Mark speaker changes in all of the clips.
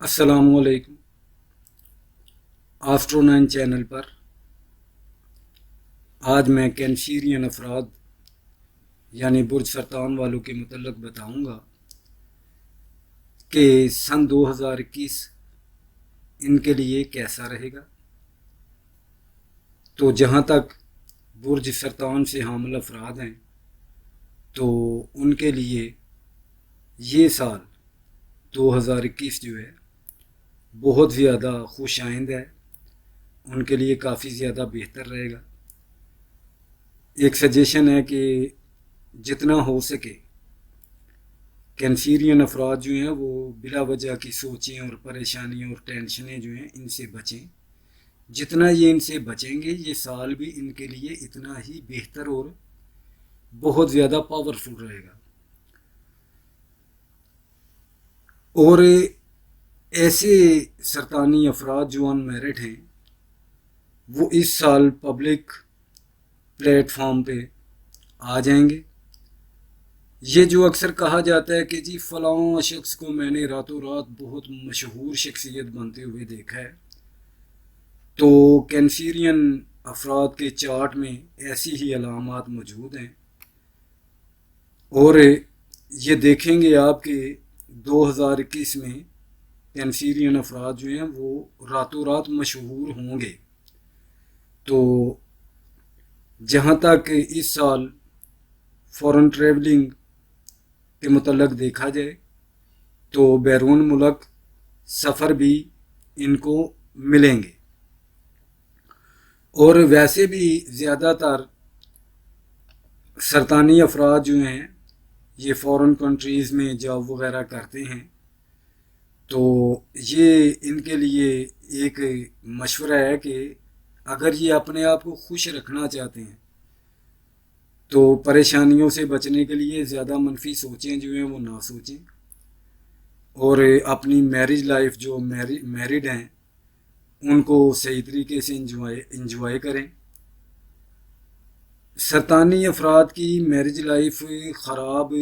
Speaker 1: السلام علیکم۔ Astro 9 channel پر آج میں کینسیرین افراد یعنی برج سرطان والوں کے متعلق بتاؤں گا کہ سن 2021 ان کے لیے کیسا رہے گا۔ تو جہاں تک برج سرطان سے حامل افراد ہیں تو ان کے لیے یہ سال 2021 جو ہے بہت زیادہ خوش آئند ہے، ان کے لیے کافی زیادہ بہتر رہے گا۔ ایک سجیشن ہے کہ جتنا ہو سکے کینسیرین افراد جو ہیں وہ بلا وجہ کی سوچیں اور پریشانیاں اور ٹینشنیں جو ہیں ان سے بچیں۔ جتنا یہ ان سے بچیں گے یہ سال بھی ان کے لیے اتنا ہی بہتر اور بہت زیادہ پاورفل رہے گا۔ اور ایسے سرطانی افراد جو ان میرڈ ہیں وہ اس سال پبلک پلیٹ فارم پہ آ جائیں گے۔ یہ جو اکثر کہا جاتا ہے کہ جی فلاں شخص کو میں نے راتوں رات بہت مشہور شخصیت بنتے ہوئے دیکھا ہے، تو کینسیرین افراد کے چارٹ میں ایسی ہی علامات موجود ہیں، اور یہ دیکھیں گے آپ کہ 2021 میں کینسیرین افراد جو ہیں وہ راتوں رات مشہور ہوں گے۔ تو جہاں تک اس سال فورن ٹریولنگ کے متعلق دیکھا جائے تو بیرون ملک سفر بھی ان کو ملیں گے، اور ویسے بھی زیادہ تر سرطانی افراد جو ہیں یہ فورن کنٹریز میں جاب وغیرہ کرتے ہیں، تو یہ ان کے لیے ایک مشورہ ہے کہ اگر یہ اپنے آپ کو خوش رکھنا چاہتے ہیں تو پریشانیوں سے بچنے کے لیے زیادہ منفی سوچیں جو ہیں وہ نہ سوچیں، اور اپنی میرج لائف جو میریڈ ہیں ان کو صحیح طریقے سے انجوائے کریں۔ سرطانی افراد کی میرج لائف خراب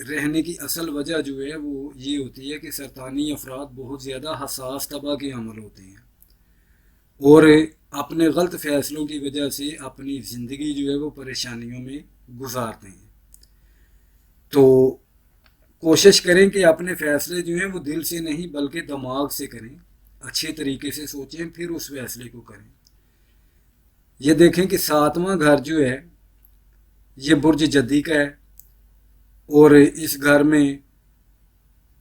Speaker 1: رہنے کی اصل وجہ جو ہے وہ یہ ہوتی ہے کہ سرطانی افراد بہت زیادہ حساس طبع کے عمل ہوتے ہیں اور اپنے غلط فیصلوں کی وجہ سے اپنی زندگی جو ہے وہ پریشانیوں میں گزارتے ہیں۔ تو کوشش کریں کہ اپنے فیصلے جو ہیں وہ دل سے نہیں بلکہ دماغ سے کریں، اچھے طریقے سے سوچیں پھر اس فیصلے کو کریں۔ یہ دیکھیں کہ 7واں گھر جو ہے یہ برج جدی کا ہے، اور اس گھر میں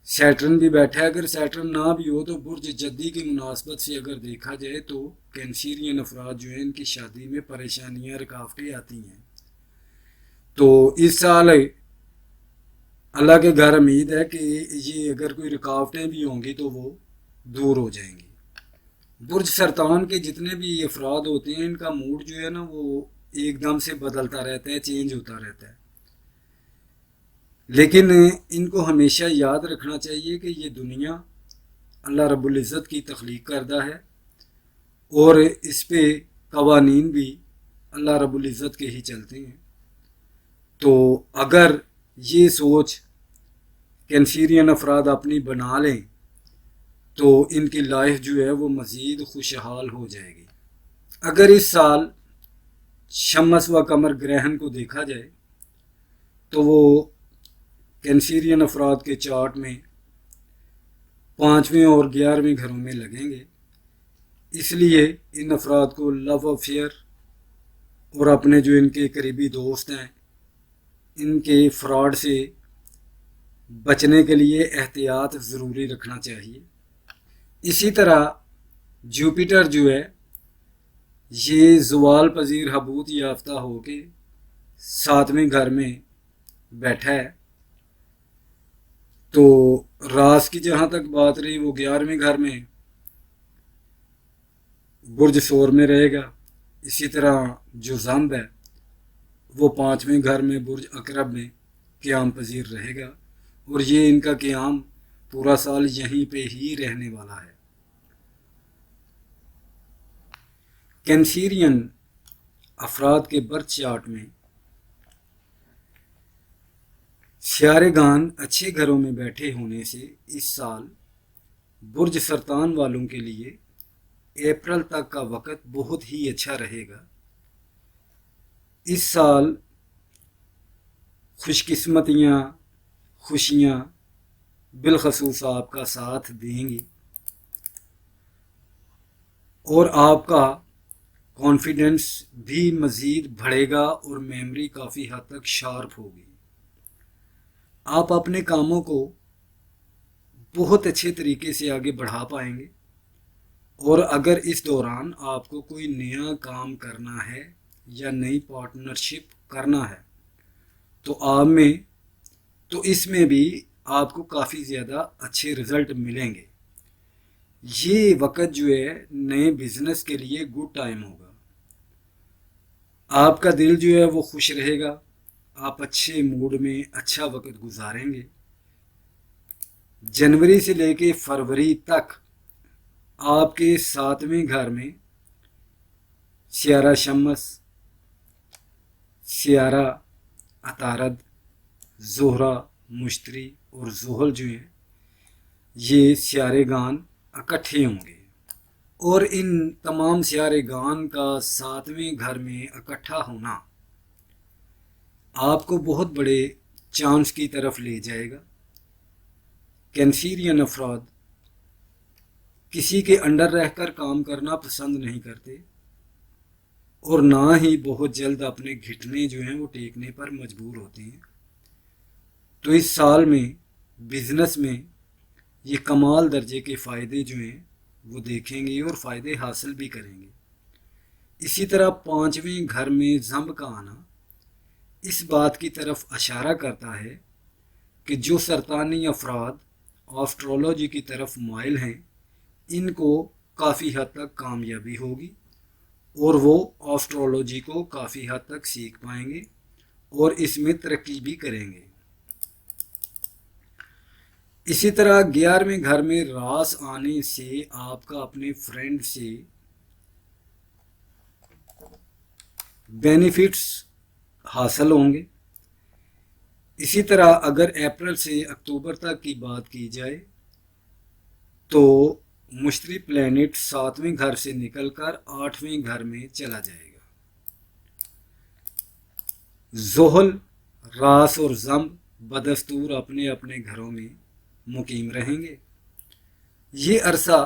Speaker 1: سیٹرن بھی بیٹھا ہے۔ اگر سیٹرن نہ بھی ہو تو برج جدی کی مناسبت سے اگر دیکھا جائے تو کینسیرین افراد جو ہیں ان کی شادی میں پریشانیاں رکاوٹیں آتی ہیں۔ تو اس سال اللہ کے گھر امید ہے کہ یہ اگر کوئی رکاوٹیں بھی ہوں گی تو وہ دور ہو جائیں گی۔ برج سرطان کے جتنے بھی افراد ہوتے ہیں ان کا موڈ جو ہے نا وہ ایک دم سے بدلتا رہتا ہے، چینج ہوتا رہتا ہے، لیکن ان کو ہمیشہ یاد رکھنا چاہیے کہ یہ دنیا اللہ رب العزت کی تخلیق کردہ ہے اور اس پہ قوانین بھی اللہ رب العزت کے ہی چلتے ہیں۔ تو اگر یہ سوچ کینسیرین افراد اپنی بنا لیں تو ان کی لائف جو ہے وہ مزید خوشحال ہو جائے گی۔ اگر اس سال شمس و قمر گرہن کو دیکھا جائے تو وہ کینسیرین افراد کے چارٹ میں 5ویں اور 11ویں گھروں میں لگیں گے، اس لیے ان افراد کو لو افیئر اور اپنے جو ان کے قریبی دوست ہیں ان کے فراڈ سے بچنے کے لیے احتیاط ضروری رکھنا چاہیے۔ اسی طرح جوپیٹر جو ہے یہ زوال پذیر حبوط یافتہ ہو کے 7ویں گھر میں بیٹھا ہے، تو راس کی جہاں تک بات رہی وہ 11ویں گھر میں برج سور میں رہے گا۔ اسی طرح جو زمب ہے وہ 5ویں گھر میں برج عقرب میں قیام پذیر رہے گا، اور یہ ان کا قیام پورا سال یہیں پہ ہی رہنے والا ہے۔ کینسیرین افراد کے برتھ چارٹ میں سیارے گان اچھے گھروں میں بیٹھے ہونے سے اس سال برج سرطان والوں کے لیے اپریل تک کا وقت بہت ہی اچھا رہے گا۔ اس سال خوش قسمتیاں، خوشیاں بالخصوص آپ کا ساتھ دیں گی اور آپ کا کانفیڈنس بھی مزید بڑھے گا اور میموری کافی حد تک شارپ ہوگی۔ آپ اپنے کاموں کو بہت اچھے طریقے سے آگے بڑھا پائیں گے، اور اگر اس دوران آپ کو کوئی نیا کام کرنا ہے یا نئی پارٹنرشپ کرنا ہے تو اس میں بھی آپ کو کافی زیادہ اچھے رزلٹ ملیں گے۔ یہ وقت جو ہے نئے بزنس کے لیے گڈ ٹائم ہوگا۔ آپ کا دل جو ہے وہ خوش رہے گا، آپ اچھے موڈ میں اچھا وقت گزاریں گے۔ جنوری سے لے کے فروری تک آپ کے 7ویں گھر میں سیارہ شمس، سیارہ عطارد، زہرہ، مشتری اور زحل جو ہیں یہ سیارے گان اکٹھے ہوں گے، اور ان تمام سیارے گان کا 7ویں گھر میں اکٹھا ہونا آپ کو بہت بڑے چانس کی طرف لے جائے گا۔ کینسیرین افراد کسی کے انڈر رہ کر کام کرنا پسند نہیں کرتے، اور نہ ہی بہت جلد اپنے گھٹنے جو ہیں وہ ٹیکنے پر مجبور ہوتے ہیں۔ تو اس سال میں بزنس میں یہ کمال درجے کے فائدے جو ہیں وہ دیکھیں گے اور فائدے حاصل بھی کریں گے۔ اسی طرح 5ویں گھر میں زمب کا آنا اس بات کی طرف اشارہ کرتا ہے کہ جو سرطانی افراد آسٹرولوجی کی طرف مائل ہیں ان کو کافی حد تک کامیابی ہوگی، اور وہ آسٹرولوجی کو کافی حد تک سیکھ پائیں گے اور اس میں ترقی بھی کریں گے۔ اسی طرح 11ویں گھر میں راس آنے سے آپ کا اپنے فرینڈ سے بینیفٹس حاصل ہوں گے۔ اسی طرح اگر اپریل سے اکتوبر تک کی بات کی جائے تو مشتری پلینٹ 7ویں گھر سے نکل کر 8ویں گھر میں چلا جائے گا۔ زحل، راس اور زمب بدستور اپنے اپنے گھروں میں مقیم رہیں گے۔ یہ عرصہ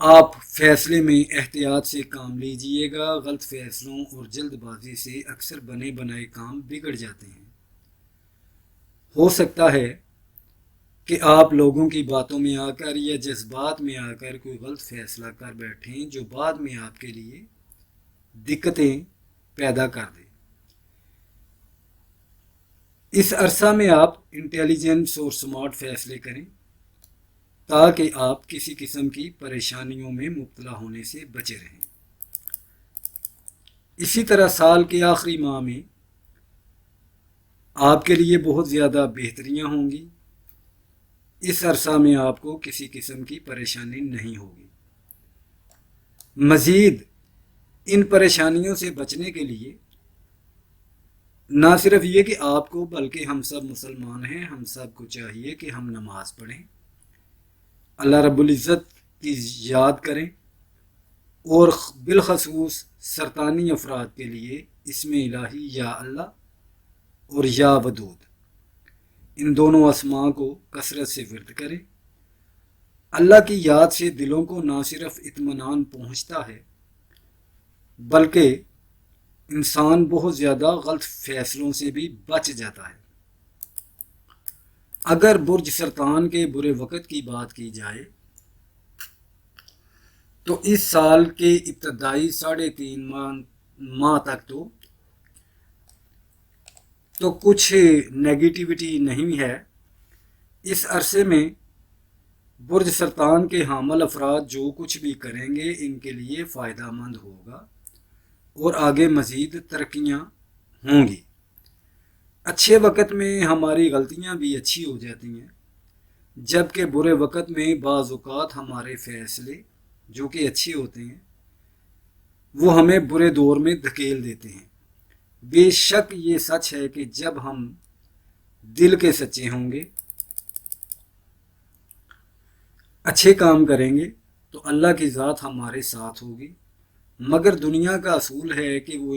Speaker 1: آپ فیصلے میں احتیاط سے کام لیجئے گا۔ غلط فیصلوں اور جلد بازی سے اکثر بنے بنائے کام بگڑ جاتے ہیں۔ ہو سکتا ہے کہ آپ لوگوں کی باتوں میں آ کر یا جذبات میں آ کر کوئی غلط فیصلہ کر بیٹھیں جو بعد میں آپ کے لیے دقتیں پیدا کر دے۔ اس عرصہ میں آپ انٹیلیجنس اور سمارٹ فیصلے کریں تاکہ آپ کسی قسم کی پریشانیوں میں مبتلا ہونے سے بچے رہیں۔ اسی طرح سال کے آخری ماہ میں آپ کے لیے بہت زیادہ بہتریاں ہوں گی۔ اس عرصہ میں آپ کو کسی قسم کی پریشانی نہیں ہوگی۔ مزید ان پریشانیوں سے بچنے کے لیے نہ صرف یہ کہ آپ کو بلکہ ہم سب مسلمان ہیں، ہم سب کو چاہیے کہ ہم نماز پڑھیں، اللہ رب العزت کی یاد کریں، اور بالخصوص سرطانی افراد کے لیے اسم الہی یا اللہ اور یا ودود ان دونوں اسماء کو کثرت سے ورد کریں۔ اللہ کی یاد سے دلوں کو نہ صرف اطمینان پہنچتا ہے بلکہ انسان بہت زیادہ غلط فیصلوں سے بھی بچ جاتا ہے۔ اگر برج سرطان کے برے وقت کی بات کی جائے تو اس سال کے ابتدائی 3.5 ماہ تک تو کچھ نیگیٹیوٹی نہیں ہے۔ اس عرصے میں برج سرطان کے حامل افراد جو کچھ بھی کریں گے ان کے لیے فائدہ مند ہوگا اور آگے مزید ترقیاں ہوں گی۔ اچھے وقت میں ہماری غلطیاں بھی اچھی ہو جاتی ہیں، جبکہ برے وقت میں بعض اوقات ہمارے فیصلے جو کہ اچھے ہوتے ہیں وہ ہمیں برے دور میں دھکیل دیتے ہیں۔ بے شک یہ سچ ہے کہ جب ہم دل کے سچے ہوں گے اچھے کام کریں گے تو اللہ کی ذات ہمارے ساتھ ہوگی، مگر دنیا کا اصول ہے کہ وہ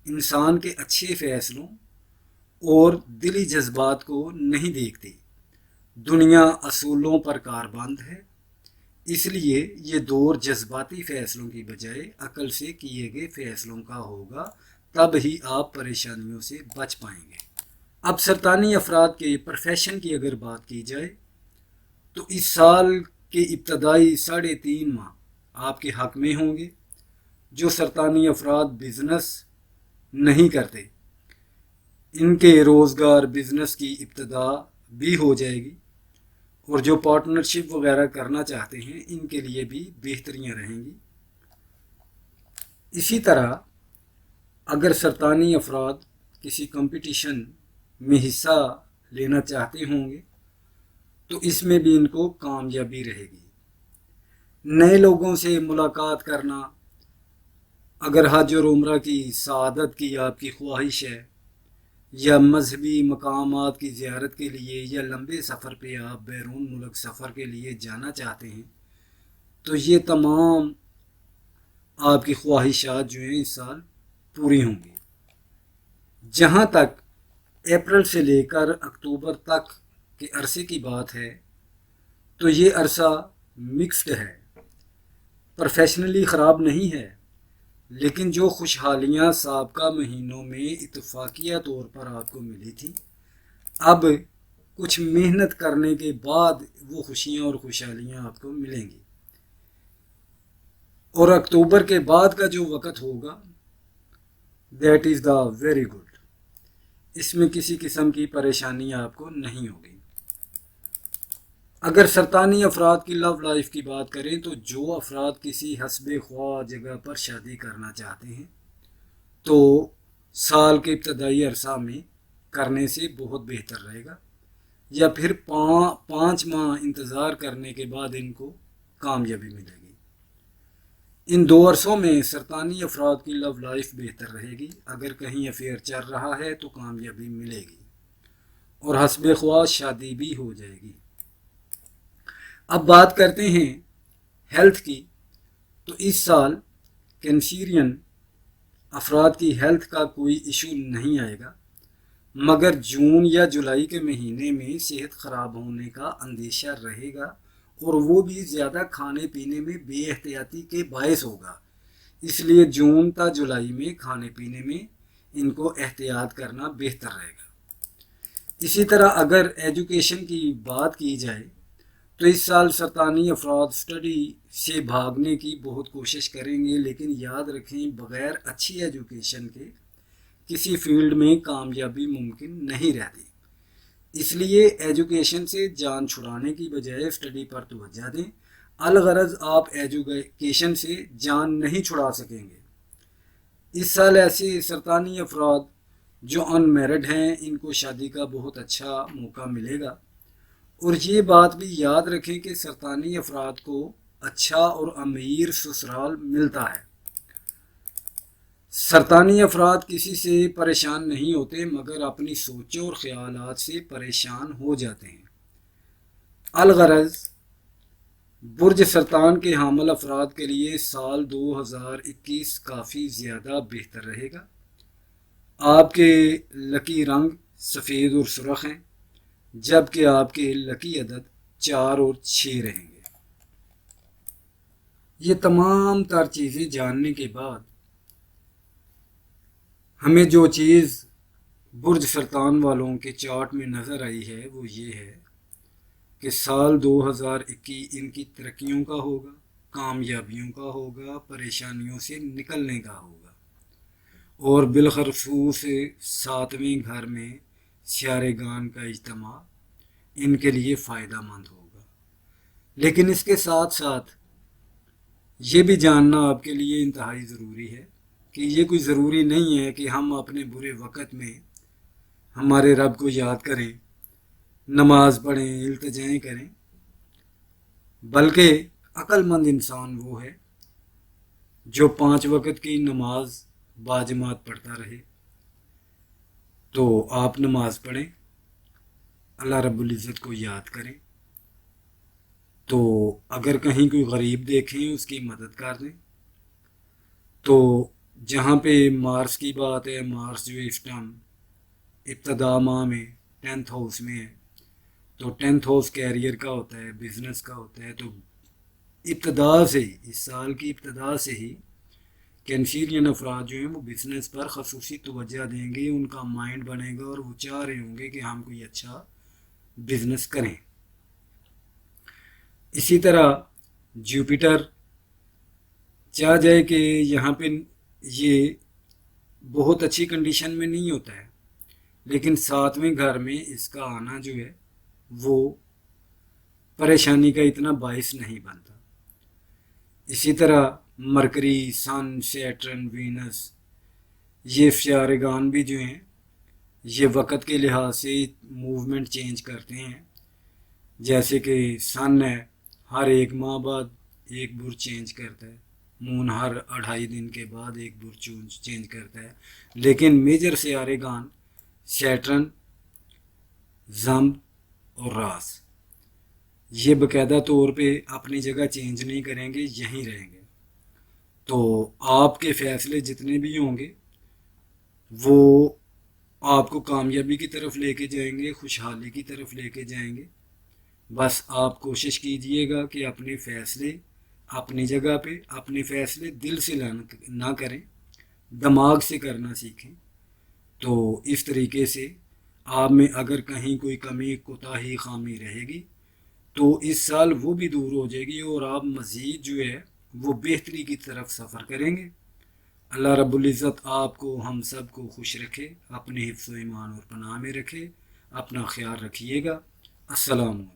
Speaker 1: انسان کے اچھے فیصلوں اور دلی جذبات کو نہیں دیکھتی۔ دنیا اصولوں پر کاربند ہے، اس لیے یہ دور جذباتی فیصلوں کی بجائے عقل سے کیے گئے فیصلوں کا ہوگا، تب ہی آپ پریشانیوں سے بچ پائیں گے۔ اب سرطانی افراد کے پروفیشن کی اگر بات کی جائے تو اس سال کے ابتدائی 3.5 ماہ آپ کے حق میں ہوں گے۔ جو سرطانی افراد بزنس نہیں کرتے، ان کے روزگار بزنس کی ابتدا بھی ہو جائے گی، اور جو پارٹنرشپ وغیرہ کرنا چاہتے ہیں ان کے لیے بھی بہتریاں رہیں گی۔ اسی طرح اگر سرطانی افراد کسی کمپٹیشن میں حصہ لینا چاہتے ہوں گے تو اس میں بھی ان کو کامیابی رہے گی۔ نئے لوگوں سے ملاقات کرنا، اگر حج اور عمرہ کی سعادت کی آپ کی خواہش ہے، یا مذہبی مقامات کی زیارت کے لیے، یا لمبے سفر پہ آپ بیرون ملک سفر کے لیے جانا چاہتے ہیں، تو یہ تمام آپ کی خواہشات جو ہیں اس سال پوری ہوں گی۔ جہاں تک اپریل سے لے کر اکتوبر تک کے عرصے کی بات ہے تو یہ عرصہ مکسڈ ہے، پروفیشنلی خراب نہیں ہے، لیکن جو خوشحالیاں سابقہ مہینوں میں اتفاقیہ طور پر آپ کو ملی تھی، اب کچھ محنت کرنے کے بعد وہ خوشیاں اور خوشحالیاں آپ کو ملیں گی۔ اور اکتوبر کے بعد کا جو وقت ہوگا that is the very good, اس میں کسی قسم کی پریشانی آپ کو نہیں ہوگی۔ اگر سرطانی افراد کی لو لائف کی بات کریں تو جو افراد کسی حسب خواہ جگہ پر شادی کرنا چاہتے ہیں تو سال کے ابتدائی عرصہ میں کرنے سے بہت بہتر رہے گا، یا پھر 5 ماہ انتظار کرنے کے بعد ان کو کامیابی ملے گی۔ ان 2 عرصوں میں سرطانی افراد کی لو لائف بہتر رہے گی، اگر کہیں افیئر چل رہا ہے تو کامیابی ملے گی، اور حسب خواہ شادی بھی ہو جائے گی۔ اب بات کرتے ہیں ہیلتھ کی، تو اس سال کینسیرین افراد کی ہیلتھ کا کوئی ایشو نہیں آئے گا، مگر جون یا جولائی کے مہینے میں صحت خراب ہونے کا اندیشہ رہے گا، اور وہ بھی زیادہ کھانے پینے میں بے احتیاطی کے باعث ہوگا۔ اس لیے جون تا جولائی میں کھانے پینے میں ان کو احتیاط کرنا بہتر رہے گا۔ اسی طرح اگر ایجوکیشن کی بات کی جائے تو اس سال سرطانی افراد اسٹڈی سے بھاگنے کی بہت کوشش کریں گے، لیکن یاد رکھیں بغیر اچھی ایجوکیشن کے کسی فیلڈ میں کامیابی ممکن نہیں رہتی۔ اس لیے ایجوکیشن سے جان چھڑانے کی بجائے اسٹڈی پر توجہ دیں، الغرض آپ ایجوکیشن سے جان نہیں چھڑا سکیں گے۔ اس سال ایسے سرطانی افراد جو ان میرڈ ہیں ان کو شادی کا بہت اچھا موقع ملے گا، اور یہ بات بھی یاد رکھیں کہ سرطانی افراد کو اچھا اور امیر سسرال ملتا ہے۔ سرطانی افراد کسی سے پریشان نہیں ہوتے، مگر اپنی سوچوں اور خیالات سے پریشان ہو جاتے ہیں۔ الغرض برج سرطان کے حامل افراد کے لیے سال 2021 کافی زیادہ بہتر رہے گا۔ آپ کے لکی رنگ سفید اور سرخ ہیں، جبکہ آپ کے لکی عدد 4 اور 6 رہیں گے۔ یہ تمام تر چیزیں جاننے کے بعد ہمیں جو چیز برج سرطان والوں کے چارٹ میں نظر آئی ہے وہ یہ ہے کہ سال 2021 ان کی ترقیوں کا ہوگا، کامیابیوں کا ہوگا، پریشانیوں سے نکلنے کا ہوگا، اور بالخصوص 7ویں گھر میں سیارے گان کا اجتماع ان کے لیے فائدہ مند ہوگا۔ لیکن اس کے ساتھ ساتھ یہ بھی جاننا آپ کے لیے انتہائی ضروری ہے کہ یہ کوئی ضروری نہیں ہے کہ ہم اپنے برے وقت میں ہمارے رب کو یاد کریں، نماز پڑھیں، التجائیں کریں، بلکہ عقل مند انسان وہ ہے جو 5 وقت کی نماز باجماعت پڑھتا رہے۔ تو آپ نماز پڑھیں، اللہ رب العزت کو یاد کریں، تو اگر کہیں کوئی غریب دیکھیں اس کی مدد کر دیں. تو جہاں پہ مارس کی بات ہے، مارس جو اس ٹائم ابتدا ماہ میں 10th ہاؤس میں ہے، تو 10th ہاؤس کیریئر کا ہوتا ہے، بزنس کا ہوتا ہے. تو ابتدا سے ہی، اس سال کی ابتدا سے ہی کینسیرین افراد جو ہیں وہ بزنس پر خصوصی توجہ دیں گے، ان کا مائنڈ بنے گا اور وہ چاہ رہے ہوں گے کہ ہم کوئی اچھا بزنس کریں. اسی طرح جوپیٹر چاہ جائے کہ یہاں پہ یہ بہت اچھی کنڈیشن میں نہیں ہوتا ہے، لیکن 7ویں گھر میں اس کا آنا جو ہے وہ پریشانی کا اتنا باعث نہیں بنتا. اسی طرح مرکری، سن، سیٹرن، وینس، یہ سیارگان بھی جو ہیں یہ وقت کے لحاظ سے موومنٹ چینج کرتے ہیں. جیسے کہ سن ہے ہر 1 ماہ بعد ایک برج چینج کرتا ہے، مون ہر 2.5 دن کے بعد ایک برج چینج کرتا ہے. لیکن میجر سیارگان سیٹرن، زمب اور راس یہ باقاعدہ طور پہ اپنی جگہ چینج نہیں کریں گے، یہیں رہیں گے. تو آپ کے فیصلے جتنے بھی ہوں گے وہ آپ کو کامیابی کی طرف لے کے جائیں گے، خوشحالی کی طرف لے کے جائیں گے. بس آپ کوشش کیجئے گا کہ اپنے فیصلے اپنی جگہ پہ، اپنے فیصلے دل سے نہ کریں، دماغ سے کرنا سیکھیں. تو اس طریقے سے آپ میں اگر کہیں کوئی کمی، کوتاہی، خامی رہے گی تو اس سال وہ بھی دور ہو جائے گی اور آپ مزید جو ہے وہ بہتری کی طرف سفر کریں گے. اللہ رب العزت آپ کو، ہم سب کو خوش رکھے، اپنے حفظ و ایمان اور پناہ میں رکھے. اپنا خیال رکھیے گا. السلام علیکم.